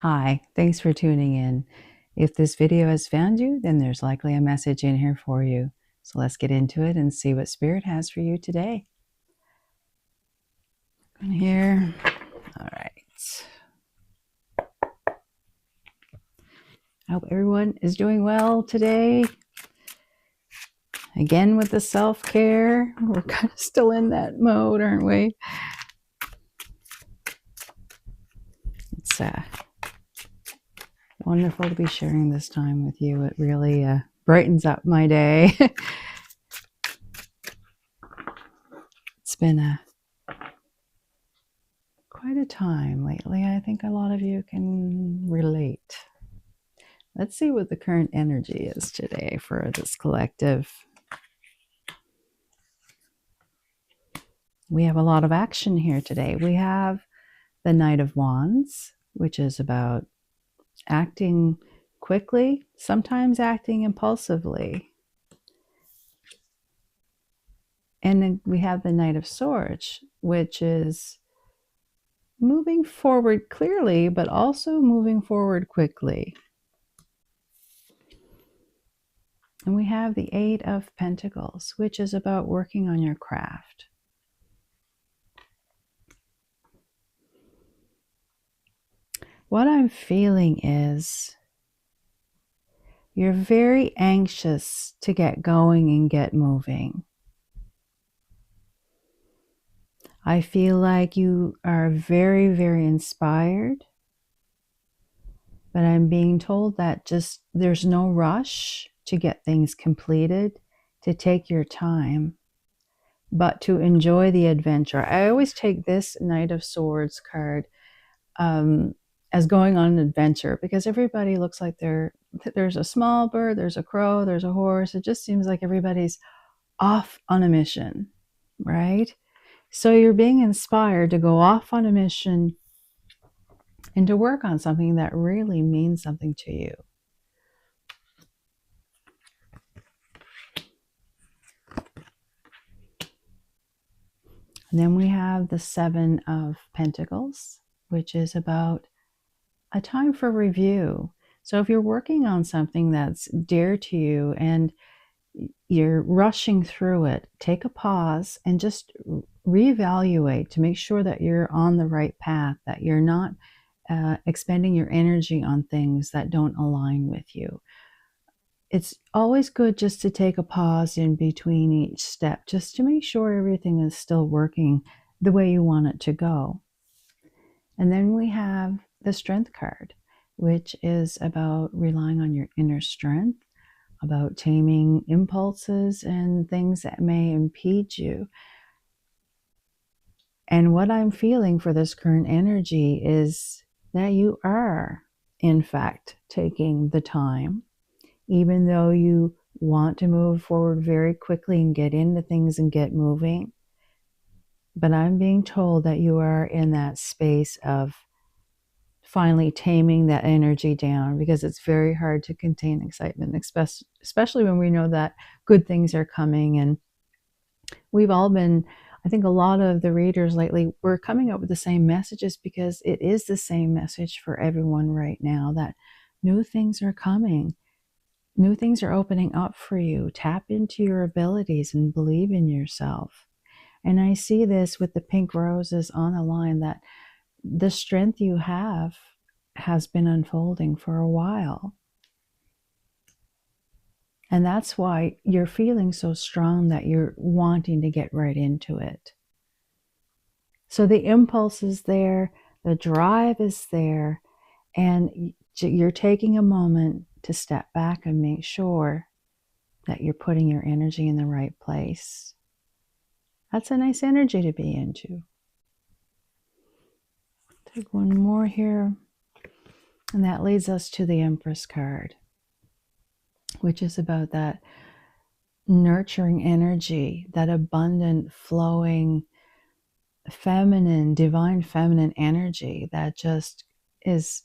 Hi, thanks for tuning in. If this video has found you, then there's likely a message in here for you. So let's get into it and see what Spirit has for you today. In here. All right. I hope everyone is doing well today. Again, with the self-care, we're kind of still in that mode, aren't we? It's wonderful to be sharing this time with you. It really brightens up my day. It's been quite a time lately. I think a lot of you can relate. Let's see what the current energy is today for this collective. We have a lot of action here today. We have the Knight of Wands, which is about acting quickly, sometimes acting impulsively. And then we have the Knight of Swords, which is moving forward clearly, but also moving forward quickly. And we have the Eight of Pentacles, which is about working on your craft. What I'm feeling is you're very anxious to get going and get moving. I feel like you are very, very inspired, but I'm being told that just there's no rush to get things completed, to take your time, but to enjoy the adventure. I always take this Knight of Swords card as going on an adventure, because everybody looks like there's a small bird, there's a crow, there's a horse. It just seems like everybody's off on a mission, right? So you're being inspired to go off on a mission and to work on something that really means something to you. And then we have the Seven of Pentacles, which is about a time for review. So if you're working on something that's dear to you and you're rushing through it, take a pause and just reevaluate to make sure that you're on the right path, that you're not expending your energy on things that don't align with you. It's always good just to take a pause in between each step, just to make sure everything is still working the way you want it to go. And then we have the Strength card, which is about relying on your inner strength, about taming impulses and things that may impede you. And what I'm feeling for this current energy is that you are, in fact, taking the time, even though you want to move forward very quickly and get into things and get moving. But I'm being told that you are in that space of finally taming that energy down, because it's very hard to contain excitement, especially when we know that good things are coming. And we've all been, I think a lot of the readers lately, we're coming up with the same messages because it is the same message for everyone right now, that new things are coming. New things are opening up for you. Tap into your abilities and believe in yourself. And I see this with the pink roses on the line, that the strength you have has been unfolding for a while. And that's why you're feeling so strong that you're wanting to get right into it. So the impulse is there, the drive is there, and you're taking a moment to step back and make sure that you're putting your energy in the right place. That's a nice energy to be into. Take one more here. And that leads us to the Empress card, which is about that nurturing energy, that abundant, flowing, feminine, divine feminine energy that just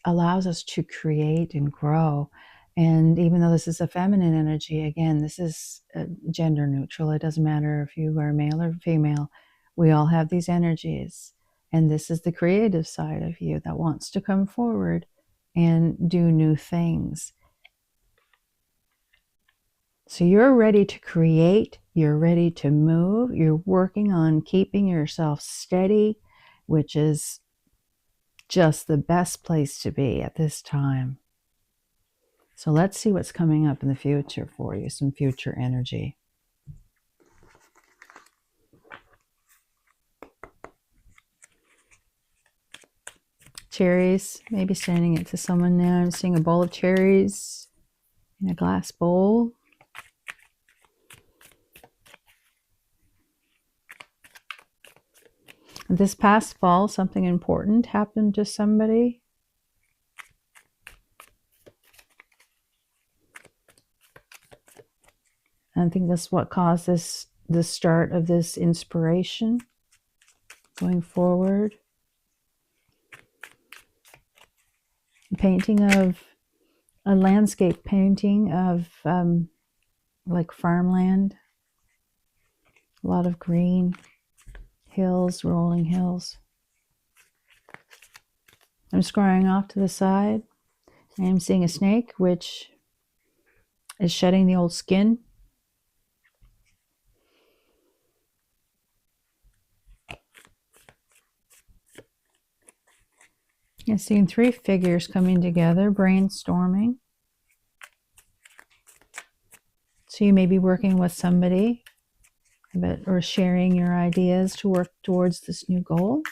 allows us to create and grow. And even though this is a feminine energy, again, this is gender neutral. It doesn't matter if you are male or female. We all have these energies. And this is the creative side of you that wants to come forward and do new things. So you're ready to create, you're ready to move, you're working on keeping yourself steady, which is just the best place to be at this time. So let's see what's coming up in the future for you, some future energy. Cherries, maybe sending it to someone now. I'm seeing a bowl of cherries in a glass bowl. This past fall, something important happened to somebody. I think that's what caused the start of this inspiration going forward. Painting of a landscape painting of like farmland, a lot of green hills, rolling hills. I'm scrolling off to the side. I'm seeing a snake which is shedding the old skin. I'm seeing three figures coming together, brainstorming. So you may be working with somebody or sharing your ideas to work towards this new goal.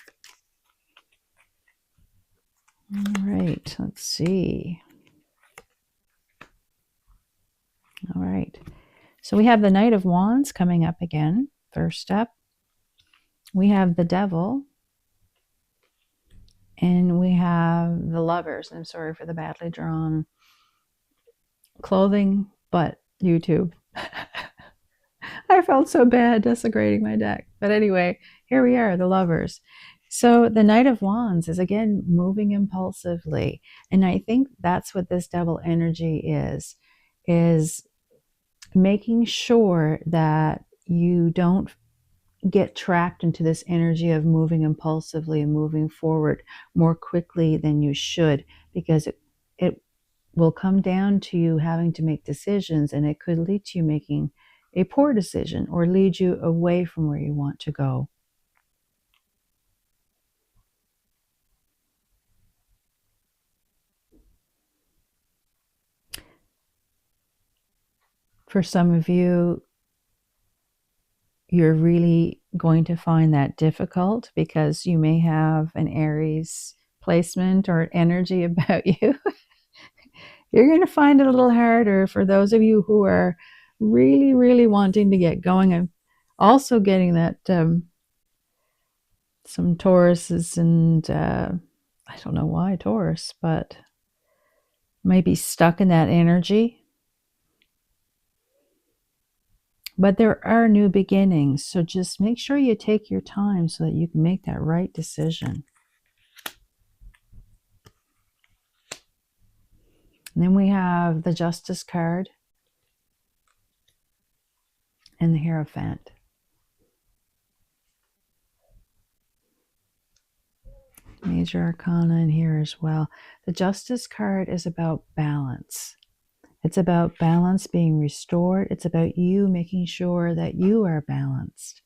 All right, let's see. All right, so we have the Knight of Wands coming up again, first up. We have the Devil. And we have the Lovers. I'm sorry for the badly drawn clothing, but YouTube. I felt so bad desecrating my deck. But anyway, here we are, the Lovers. So the Knight of Wands is, again, moving impulsively. And I think that's what this Devil energy is making sure that you don't get trapped into this energy of moving impulsively and moving forward more quickly than you should, because it will come down to you having to make decisions, and it could lead to you making a poor decision or lead you away from where you want to go. For some of you, you're really going to find that difficult because you may have an Aries placement or energy about you. You're going to find it a little harder. For those of you who are really, really wanting to get going, I'm also getting that some Tauruses and I don't know why Taurus, but might be stuck in that energy. But there are new beginnings, so just make sure you take your time so that you can make that right decision. And then we have the Justice card and the Hierophant. Major Arcana in here as well. The Justice card is about balance. It's about balance being restored. It's about you making sure that you are balanced.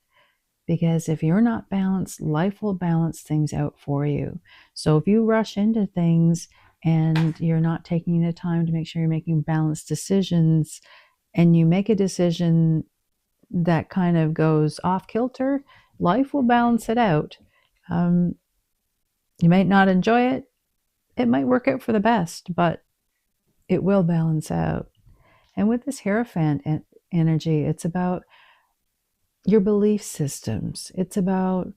Because if you're not balanced, life will balance things out for you. So if you rush into things and you're not taking the time to make sure you're making balanced decisions, and you make a decision that kind of goes off kilter, life will balance it out. You might not enjoy it. It might work out for the best, but it will balance out. And with this Hierophant energy, it's about your belief systems. It's about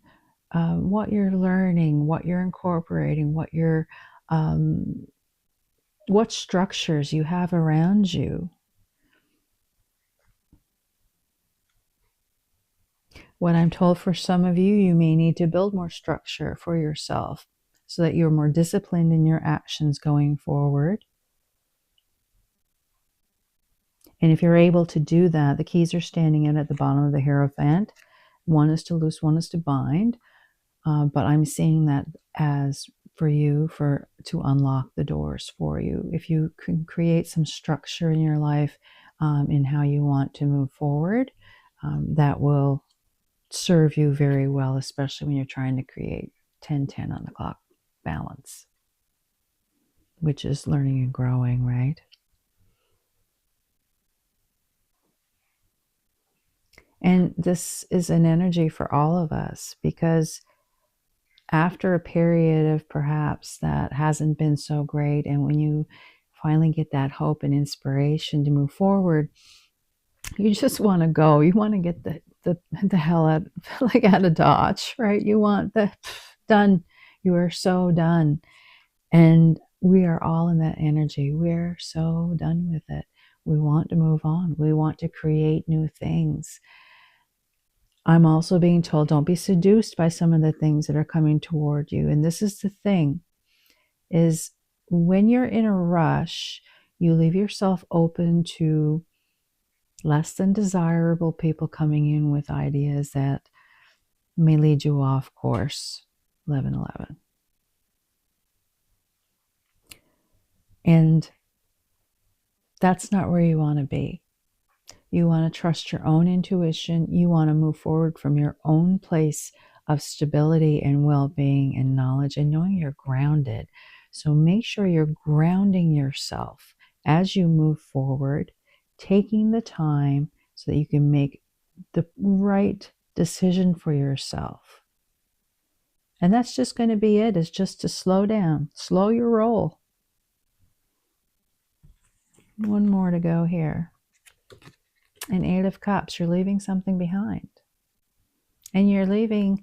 what you're learning, what you're incorporating, what structures you have around you. What I'm told, for some of you, you may need to build more structure for yourself so that you're more disciplined in your actions going forward. And if you're able to do that, the keys are standing out at the bottom of the Hierophant. One is to loose, one is to bind. But I'm seeing that as for you to unlock the doors for you. If you can create some structure in your life in how you want to move forward, that will serve you very well, especially when you're trying to create 10-10 on the clock balance, which is learning and growing, right? And this is an energy for all of us, because after a period of perhaps that hasn't been so great, and when you finally get that hope and inspiration to move forward, you just want to go. You want to get the hell out, like out of Dodge, right? You want the done. You are so done. And we are all in that energy. We're so done with it. We want to move on. We want to create new things. I'm also being told, don't be seduced by some of the things that are coming toward you. And this is the thing, is when you're in a rush, you leave yourself open to less than desirable people coming in with ideas that may lead you off course. 11:11. And that's not where you want to be. You want to trust your own intuition. You want to move forward from your own place of stability and well-being and knowledge and knowing you're grounded. So make sure you're grounding yourself as you move forward, taking the time so that you can make the right decision for yourself. And that's just going to be it, is just to slow down, slow your roll. One more to go here. An 8 of Cups, you're leaving something behind. And you're leaving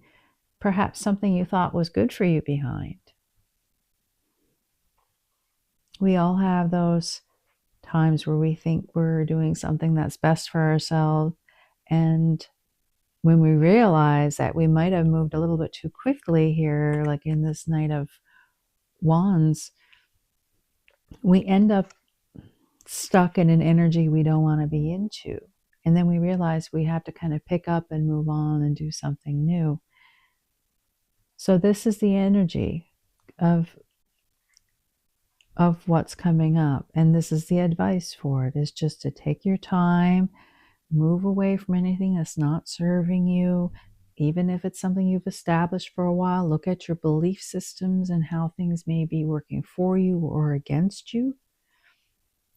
perhaps something you thought was good for you behind. We all have those times where we think we're doing something that's best for ourselves. And when we realize that we might have moved a little bit too quickly here, like in this Knight of Wands, we end up stuck in an energy we don't want to be into. And then we realize we have to kind of pick up and move on and do something new. So this is the energy of what's coming up. And this is the advice for it, is just to take your time, move away from anything that's not serving you. Even if it's something you've established for a while, look at your belief systems and how things may be working for you or against you.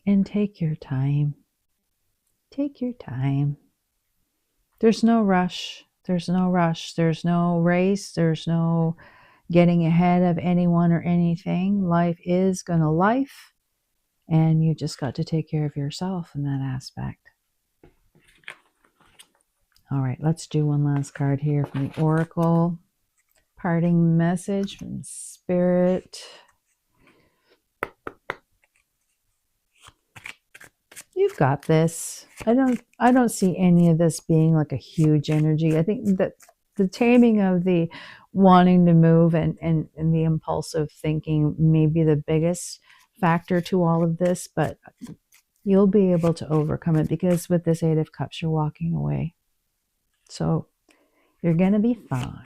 And take your time. Take your time. There's no rush. There's no rush. There's no race. There's no getting ahead of anyone or anything. Life is gonna life. And you just got to take care of yourself in that aspect. All right, let's do one last card here from the Oracle. Parting message from Spirit. You've got this. I don't see any of this being like a huge energy. I think that the taming of the wanting to move and the impulsive thinking may be the biggest factor to all of this, but you'll be able to overcome it, because with this 8 of Cups, you're walking away. So you're going to be fine.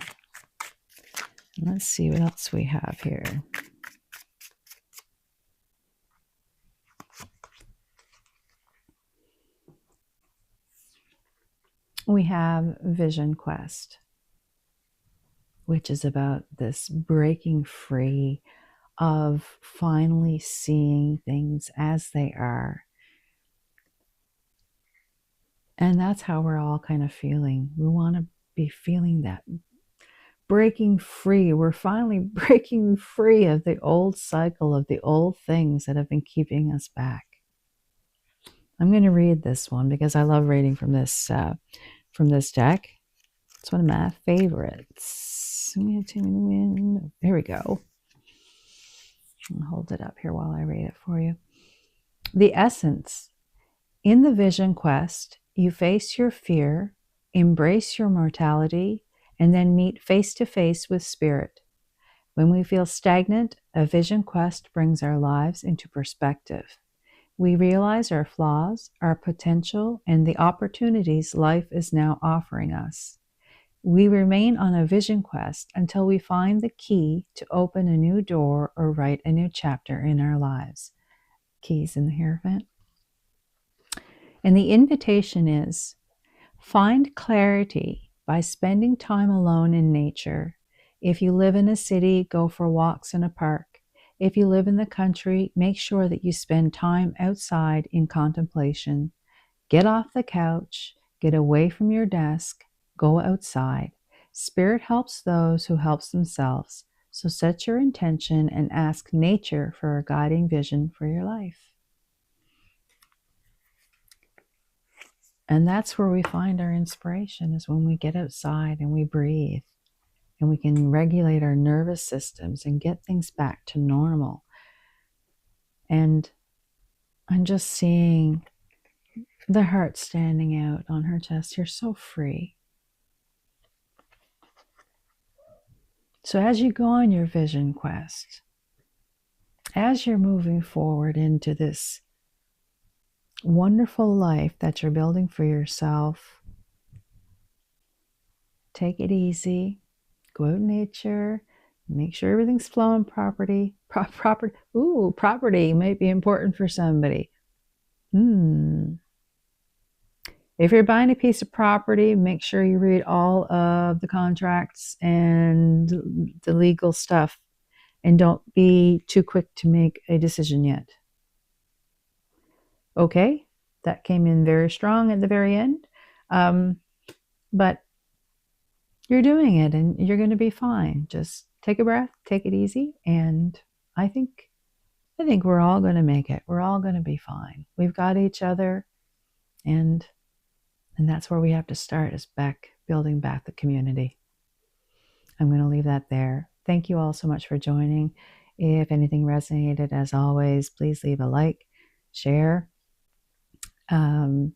Let's see what else we have here. We have Vision Quest, which is about this breaking free of finally seeing things as they are. And that's how we're all kind of feeling. We want to be feeling that. Breaking free. We're finally breaking free of the old cycle, of the old things that have been keeping us back. I'm going to read this one because I love reading from this deck. It's one of my favorites. There we go. I'll hold it up here while I read it for you. The essence. In the Vision Quest, you face your fear, embrace your mortality, and then meet face to face with Spirit. When we feel stagnant, a Vision Quest brings our lives into perspective. We realize our flaws, our potential, and the opportunities life is now offering us. We remain on a vision quest until we find the key to open a new door or write a new chapter in our lives. Keys in the Hierophant. And the invitation is, find clarity by spending time alone in nature. If you live in a city, go for walks in a park. If you live in the country, make sure that you spend time outside in contemplation. Get off the couch, get away from your desk, go outside. Spirit helps those who help themselves. So set your intention and ask nature for a guiding vision for your life. And that's where we find our inspiration, is when we get outside and we breathe and we can regulate our nervous systems and get things back to normal. And I'm just seeing the heart standing out on her chest. You're so free. So as you go on your vision quest, as you're moving forward into this wonderful life that you're building for yourself, take it easy, go out in nature, make sure everything's flowing property. Property might be important for somebody. If you're buying a piece of property, make sure you read all of the contracts and the legal stuff, and don't be too quick to make a decision yet. Okay, that came in very strong at the very end, but you're doing it and you're going to be fine. Just take a breath, take it easy, and I think we're all going to make it. We're all going to be fine. We've got each other, and that's where we have to start, is building back the community. I'm going to leave that there. Thank you all so much for joining. If anything resonated, as always, please leave a like, share, comment,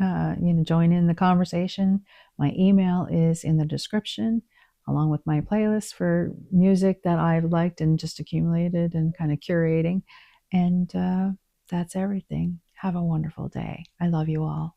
join in the conversation. My email is in the description, along with my playlist for music that I've liked and just accumulated and kind of curating. And that's everything. Have a wonderful day. I love you all.